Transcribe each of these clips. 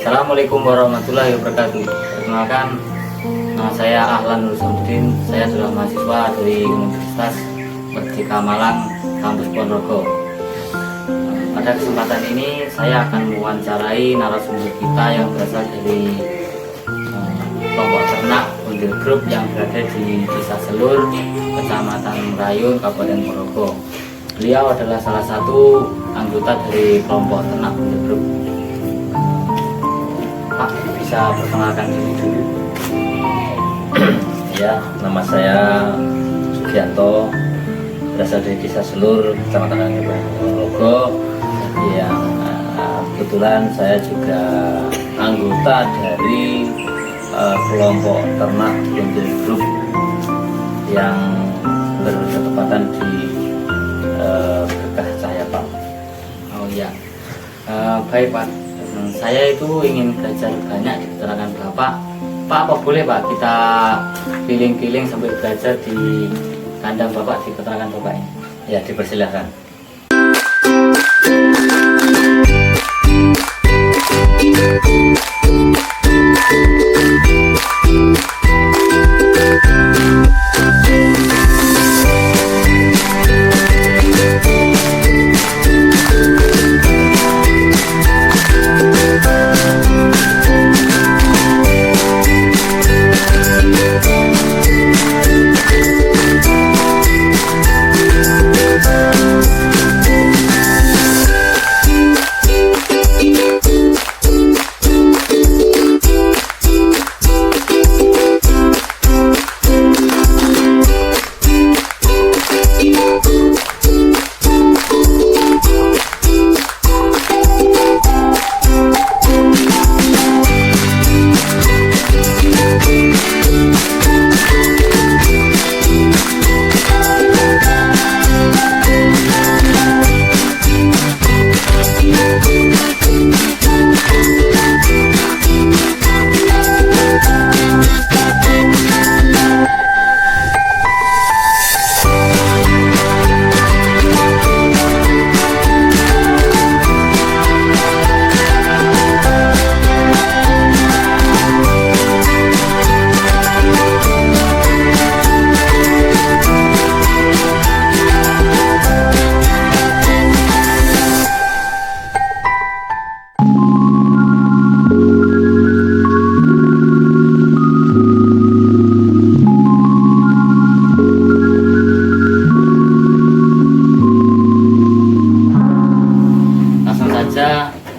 Assalamualaikum warahmatullahi wabarakatuh. Perkenalkan, nama saya Ahlan Nur Samsudin. Saya adalah mahasiswa dari Universitas Merdeka Malang, kampus Ponorogo. Pada kesempatan ini saya akan mewawancarai narasumber kita yang berasal dari kelompok ternak Bondel Group yang berada di Desa Selur, Kecamatan Merayun, Kabupaten Ponorogo. Beliau adalah salah satu anggota dari kelompok ternak Bondel Group. Pak, bisa perkenalkan diri dulu? Ya, nama saya Sugianto, berasal dari Desa Selur, Kecamatan Ponorogo. Yang kebetulan saya juga anggota dari kelompok ternak Bondel Group yang bertepatan di Berkah Cahaya Pak. Oh iya, baik Pak. Saya itu ingin belajar banyak di keterangan Bapak. Pak, apa boleh Pak kita keliling-keliling sambil belajar di kandang Bapak, di keterangan Bapak ini? Ya, dipersilahkan.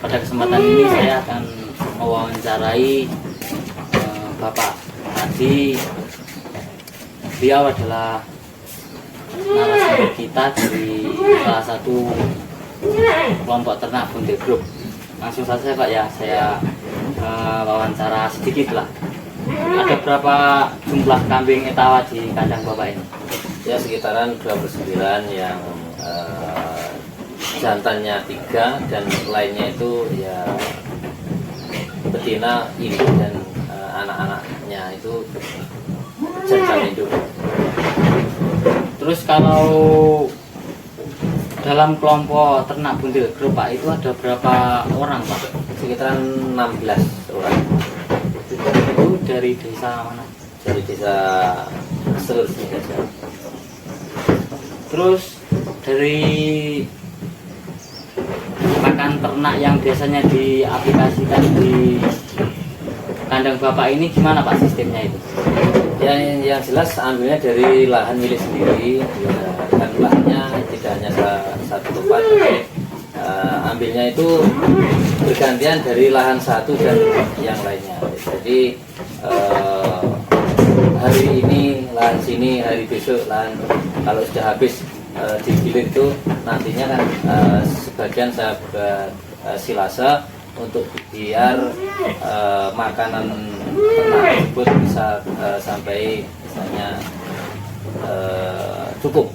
Pada kesempatan ini saya akan mewawancarai Bapak Adi. Beliau adalah narasumber kita dari salah satu kelompok ternak Bondel Group. Langsung saja Pak ya, saya wawancara sedikit lah. Ada berapa jumlah kambing etawa di kandang Bapak ini? Ya, sekitaran 29 yang jantannya 3 dan lainnya itu ya betina, induk, dan anak-anaknya itu jantan induk. Terus kalau dalam kelompok ternak Bondel Group Pak, itu ada berapa orang Pak? Sekitaran 16 orang. Itu dari desa mana? Dari Desa Selur saja. Terus dari pakan ternak yang biasanya diaplikasikan di kandang Bapak ini gimana Pak sistemnya itu? Yang jelas ambilnya dari lahan milik sendiri, ya, kan lahannya tidak hanya satu tempat, tapi ambilnya itu bergantian dari lahan satu dan yang lainnya. Jadi hari ini lahan sini, hari besok lahan, kalau sudah habis digiling itu nantinya kan sebagian saya buat silase untuk biar makanan ternak tersebut bisa sampai misalnya cukup.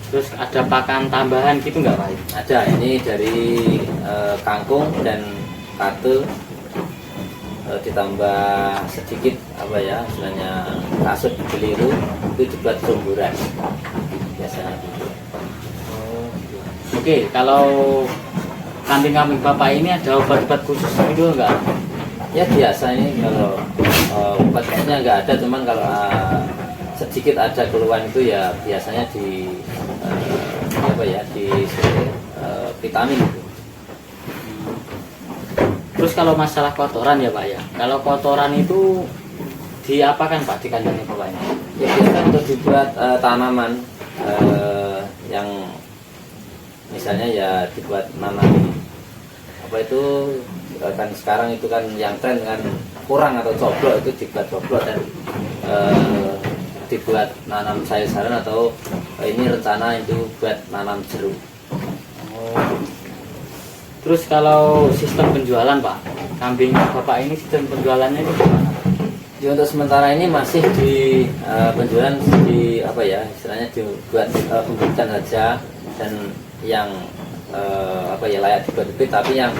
Terus ada pakan tambahan gitu nggak Pak? Ada, ini dari kangkung dan kate, ditambah sedikit apa ya, istilahnya kasut keliru, itu dibuat sumburan biasanya gitu. Oke, kalau kambing-kambing Bapak ini ada obat-obat khusus gitu enggak? Ya biasa ini kalau obatnya nggak ada, cuman kalau sedikit ada keluhan itu ya biasanya di apa ya di vitamin gitu. Terus kalau masalah kotoran ya Pak ya, kalau kotoran itu diapakan Pak di kandangnya Bapak ini? Ya biasa untuk dibuat tanaman yang misalnya ya dibuat nanam apa itu kan sekarang itu kan yang tren kan kurang atau coblok, itu dibuat coblok dan dibuat nanam sayur-sayuran atau ini rencana itu buat nanam jeruk. Terus kalau sistem penjualan Pak, kambing Bapak ini sistem penjualannya itu gimana? Ya, untuk sementara ini masih di penjualan di apa ya istilahnya dibuat pembelian saja, dan yang apa ya layak dibuat, tapi yang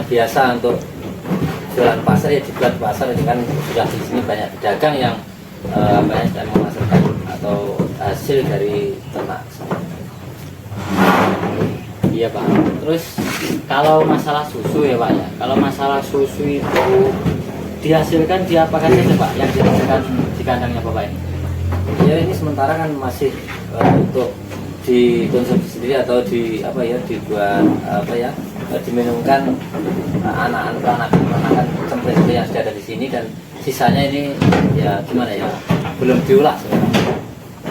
biasa untuk jualan pasar ya dibuat pasar. Ini kan sudah di sini banyak pedagang yang apa ya sedang memasarkan atau hasil dari ternak. Iya Pak. Terus kalau masalah susu ya Pak ya, kalau masalah susu itu dihasilkan diapakan saja Pak yang dihasilkan di kandangnya Bapak ini? Ya ini sementara kan masih untuk dikonsumsi sendiri atau di apa ya dibuat apa ya diminumkan anak-anak seperti yang sudah ada di sini, dan sisanya ini ya gimana ya belum diolah sebenarnya.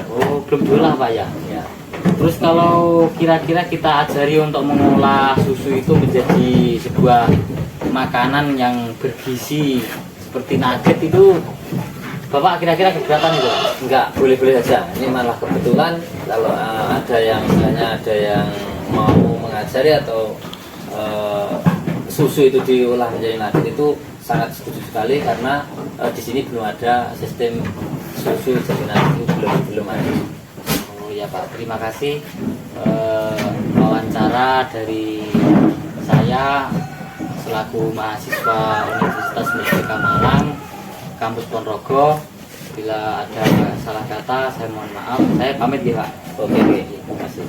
Oh belum diolah Pak ya? Ya. Terus kalau kira-kira kita ajari untuk mengolah susu itu menjadi sebuah makanan yang bergizi seperti nugget itu, Bapak kira-kira keberatan itu? Enggak, boleh-boleh saja. Ini malah kebetulan kalau ada yang misalnya ada yang mau mengajari atau susu itu diolah menjadi nugget, itu sangat setuju sekali, karena di sini belum ada sistem susu jadi nugget, itu belum ada. Oh ya Pak, terima kasih wawancara dari saya selaku mahasiswa Universitas Merdeka Malang, kampus Ponorogo. Bila ada salah kata saya mohon maaf. Saya pamit ya Pak. Oke, terima kasih.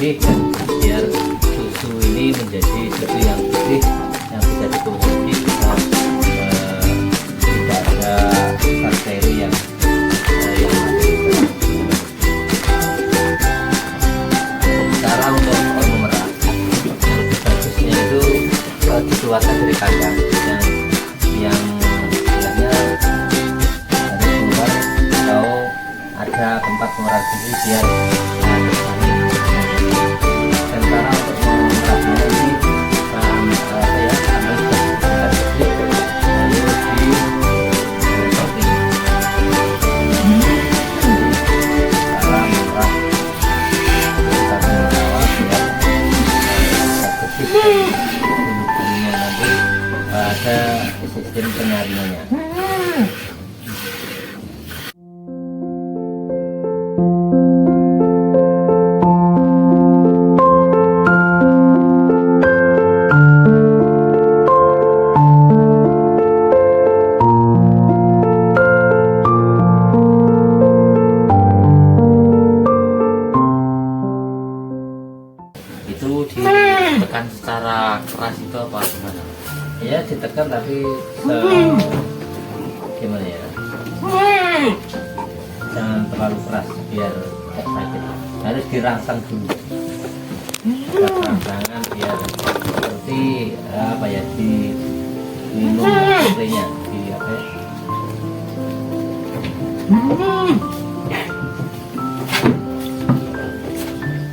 bersih dan biar susu ini menjadi susu yang bersih yang bisa dikonsumsi, bisa tidak ada bakteri yang cara untuk memerah yang lebih bagusnya itu dikeluarkan dari kandang yang istilahnya dari keluar atau ada tempat pengolah susu biar cara untuk menerapnya ini saya ambil sedikit lalu di sorting cara merah kita merawat ya bersih bumbunya nanti ada sistem penyaringannya. Itu ditekan secara keras itu apa gimana? Ya ditekan tapi gimana ya, jangan terlalu keras biar tidak sakit. Harus dirangsang dulu, rangsangan biar seperti apa ya, diminum spraynya di apa ya.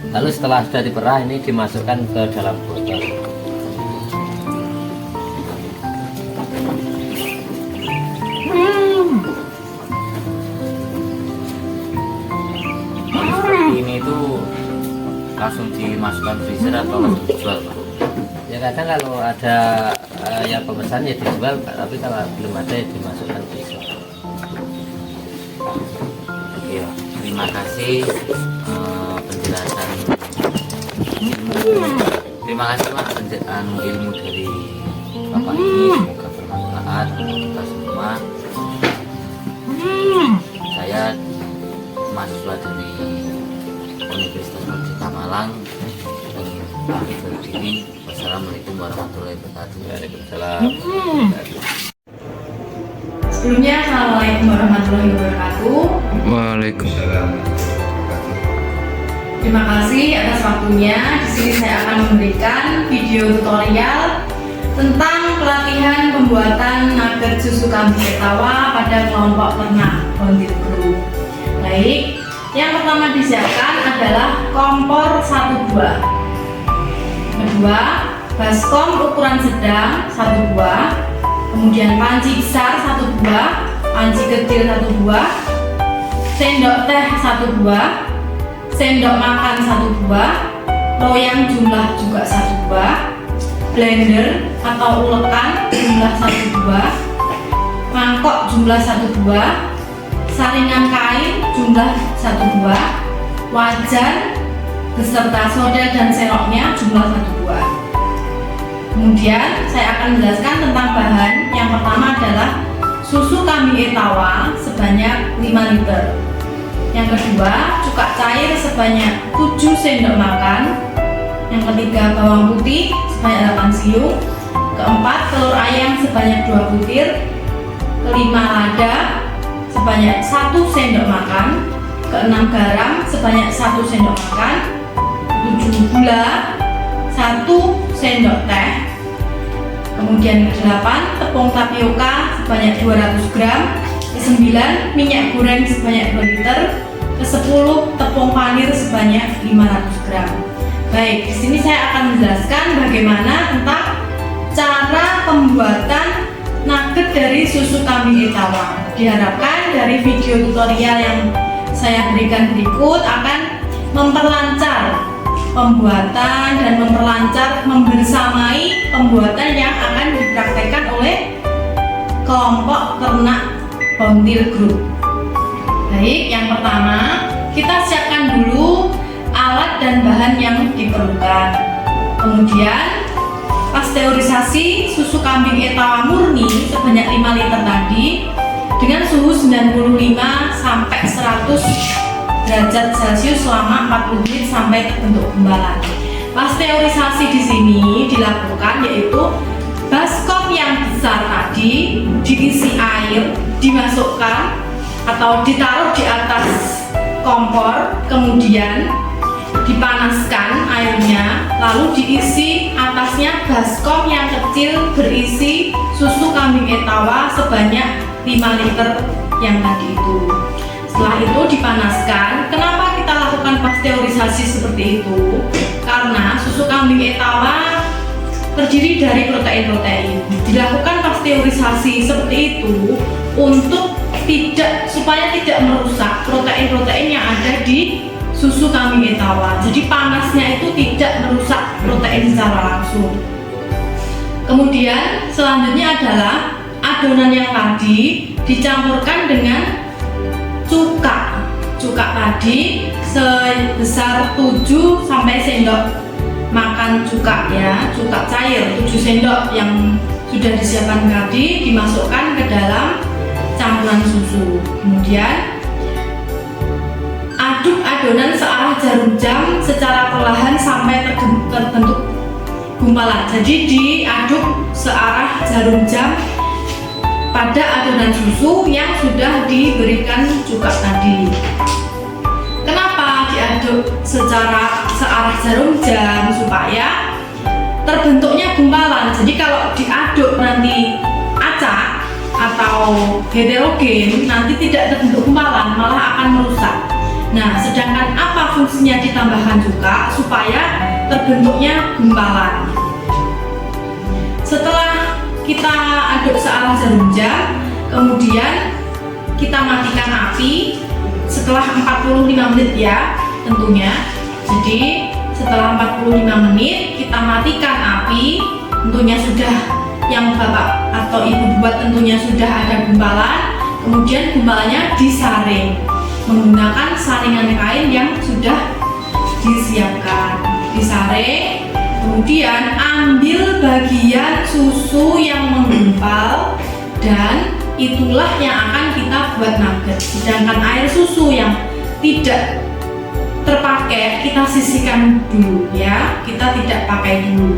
Lalu setelah sudah diperah, ini dimasukkan ke dalam botol. Ini itu langsung dimasukkan freezer atau langsung dijual, Pak? Ya kadang kalau ada yang pemesan ya dijual, tapi kalau belum ada ya dimasukkan freezer. Iya, terima kasih penjelasan terima kasih Pak penjelasan ilmu dari Bapak ini, semoga bermanfaat untuk kita semua. Saya mahasiswa dari Universitas Merdeka Malang ingin pamit undur diri. Wassalamualaikum warahmatullahi wabarakatuh. Waalaikumsalam. Sebelumnya, Assalamualaikum warahmatullahi wabarakatuh. Waalaikumsalam. Terima kasih atas waktunya. Di sini saya akan memberikan video tutorial tentang pelatihan pembuatan nugget susu kambing etawa pada kelompok ternak Bondil Group. Baik, yang pertama disiapkan adalah kompor 1 buah. Kedua, baskom ukuran sedang 1 buah. Kemudian panci besar 1 buah, panci kecil 1 buah, sendok teh 1 buah, sendok makan 1 buah, loyang jumlah juga 1 buah, blender atau ulekan jumlah 1 buah, mangkok jumlah 1 buah, saringan kain jumlah 1 buah, wajan beserta soda dan seroknya jumlah 1 buah. Kemudian saya akan menjelaskan tentang bahan. Yang pertama adalah susu kambing etawa sebanyak 5 liter. Yang kedua, cuka cair sebanyak 7 sendok makan. Yang ketiga, bawang putih sebanyak 8 siung. Keempat, telur ayam sebanyak 2 butir. Kelima, lada sebanyak 1 sendok makan. Keenam, garam sebanyak 1 sendok makan. 7, gula 1 sendok teh. Kemudian ke-8, tepung tapioka sebanyak 200 gram. Ke-9, minyak goreng sebanyak 2 liter. Ke-10, tepung panir sebanyak 500 gram. Baik, di sini saya akan menjelaskan bagaimana tentang cara pembuatan nugget dari susu kambing etawa. Diharapkan dari video tutorial yang saya berikan berikut akan memperlancar pembuatan dan membersamai pembuatan yang akan dipraktekkan oleh kelompok ternak Bondil Group. Baik, yang pertama kita siapkan dulu alat dan bahan yang diperlukan. Kemudian pasteurisasi susu kambing etawa murni sebanyak 5 liter tadi dengan suhu 95 sampai 100 derajat Celcius selama 40 menit sampai terbentuk gumpalan. Pasteurisasi di sini dilakukan yaitu baskom yang besar tadi diisi air, dimasukkan atau ditaruh di atas kompor, kemudian dipanaskan airnya, lalu diisi atasnya baskom yang kecil berisi susu kambing etawa sebanyak 5 liter yang tadi itu. Setelah itu dipanaskan. Kenapa kita lakukan pasteurisasi seperti itu? Karena susu kambing etawa terdiri dari protein-protein. Dilakukan pasteurisasi seperti itu untuk supaya tidak merusak protein-protein yang ada di susu kambing etawa. Jadi panasnya itu tidak merusak protein secara langsung. Kemudian selanjutnya adalah adonan yang tadi dicampurkan dengan cuka tadi sebesar 7 sampai sendok makan cuka ya, cuka cair 7 sendok yang sudah disiapkan tadi dimasukkan ke dalam campuran susu. Kemudian aduk adonan searah jarum jam secara perlahan sampai terbentuk gumpalan. Jadi diaduk searah jarum jam pada adonan susu yang sudah diberikan cuka tadi. Kenapa diaduk secara searah jarum jam? Supaya terbentuknya gumpalan. Jadi kalau diaduk nanti acak atau heterogen, nanti tidak terbentuk gumpalan, malah akan merusak. Nah, sedangkan apa fungsinya ditambahkan cuka? Supaya terbentuknya gumpalan. Setelah kita aduk searah jarum jam, kemudian kita matikan api setelah 45 menit ya tentunya. Jadi setelah 45 menit kita matikan api, tentunya sudah yang bapak atau ibu buat tentunya sudah ada gumpalan. Kemudian gumpalannya disaring menggunakan saringan kain yang sudah disiapkan. Disaring, kemudian ambil bagian susu yang menggumpal dan itulah yang akan kita buat nugget. Sedangkan air susu yang tidak terpakai kita sisihkan dulu ya, kita tidak pakai dulu.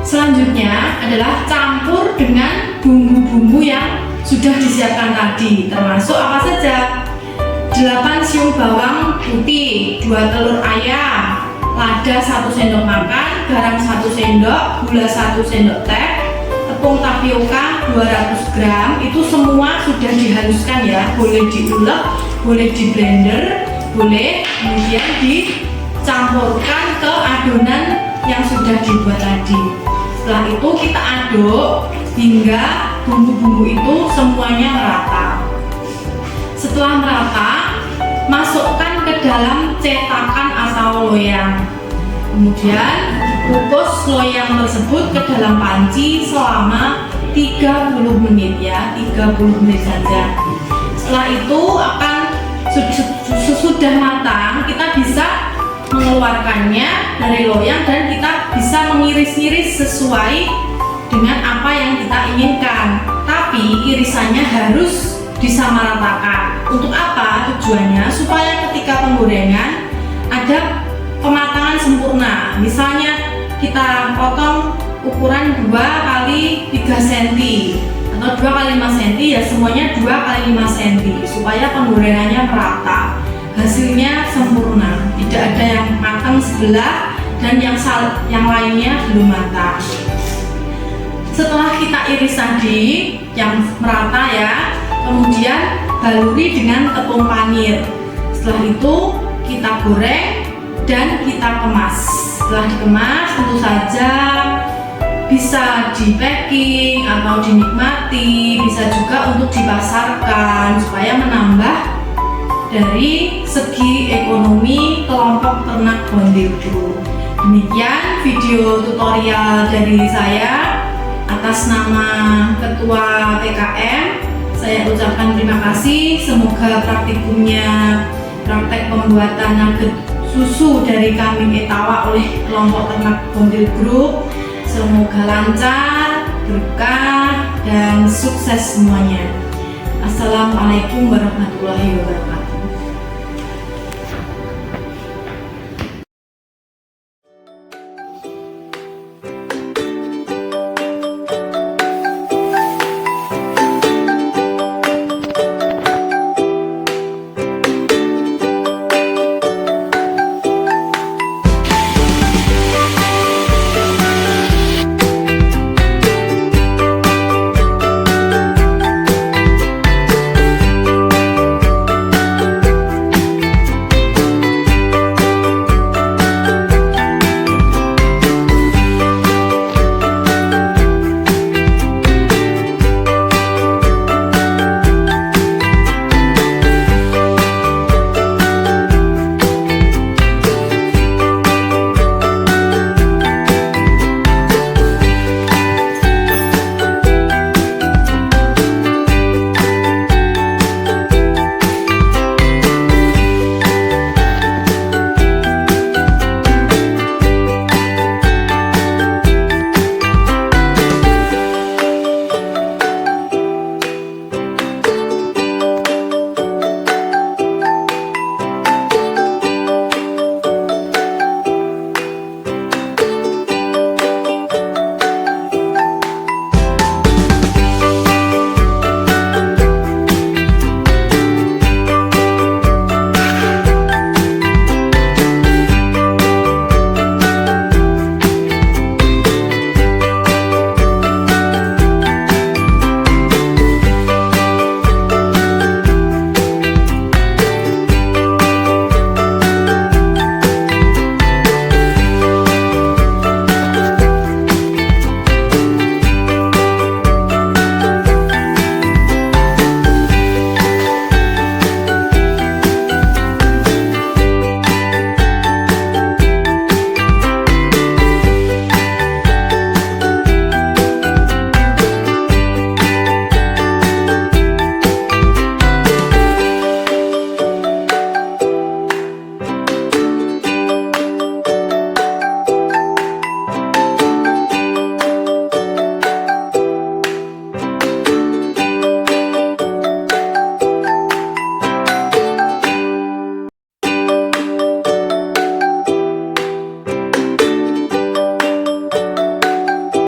Selanjutnya adalah campur dengan bumbu-bumbu yang sudah disiapkan tadi, termasuk apa saja? 8 siung bawang putih, 2 telur ayam, lada 1 sendok makan, garam 1 sendok, gula 1 sendok teh, tepung tapioka 200 gram. Itu semua sudah dihaluskan ya, boleh diulek, boleh di blender, boleh, kemudian dicampurkan ke adonan yang sudah dibuat tadi. Setelah itu kita aduk hingga bumbu-bumbu itu semuanya merata. Setelah merata, masukkan ke dalam cetakan atau loyang. Kemudian kukus loyang tersebut ke dalam panci selama 30 menit ya, 30 menit saja. Setelah itu akan sudah matang, kita bisa mengeluarkannya dari loyang dan kita bisa mengiris-iris sesuai dengan apa yang kita inginkan. Tapi irisannya harus disamaratakan. Untuk apa tujuannya? Supaya ketika penggorengan ada pematangan sempurna. Misalnya kita potong ukuran 2 kali 3 cm atau 2 kali 5 cm, ya semuanya 2 kali 5 cm supaya penggorengannya merata, hasilnya sempurna, tidak ada yang matang sebelah dan yang lainnya belum matang. Setelah kita iris tadi yang merata ya, kemudian baluri dengan tepung panir. Setelah itu kita goreng dan kita kemas. Setelah dikemas tentu saja bisa di packing atau dinikmati, bisa juga untuk dipasarkan supaya menambah dari segi ekonomi kelompok ternak Bondirgo. Demikian video tutorial dari saya atas nama Ketua PKM. Saya ucapkan terima kasih. Semoga praktikumnya, praktek pembuatan nugget susu dari kambing Etawa oleh kelompok ternak Bondirgo semoga lancar, berkah, dan sukses semuanya. Assalamualaikum warahmatullahi wabarakatuh.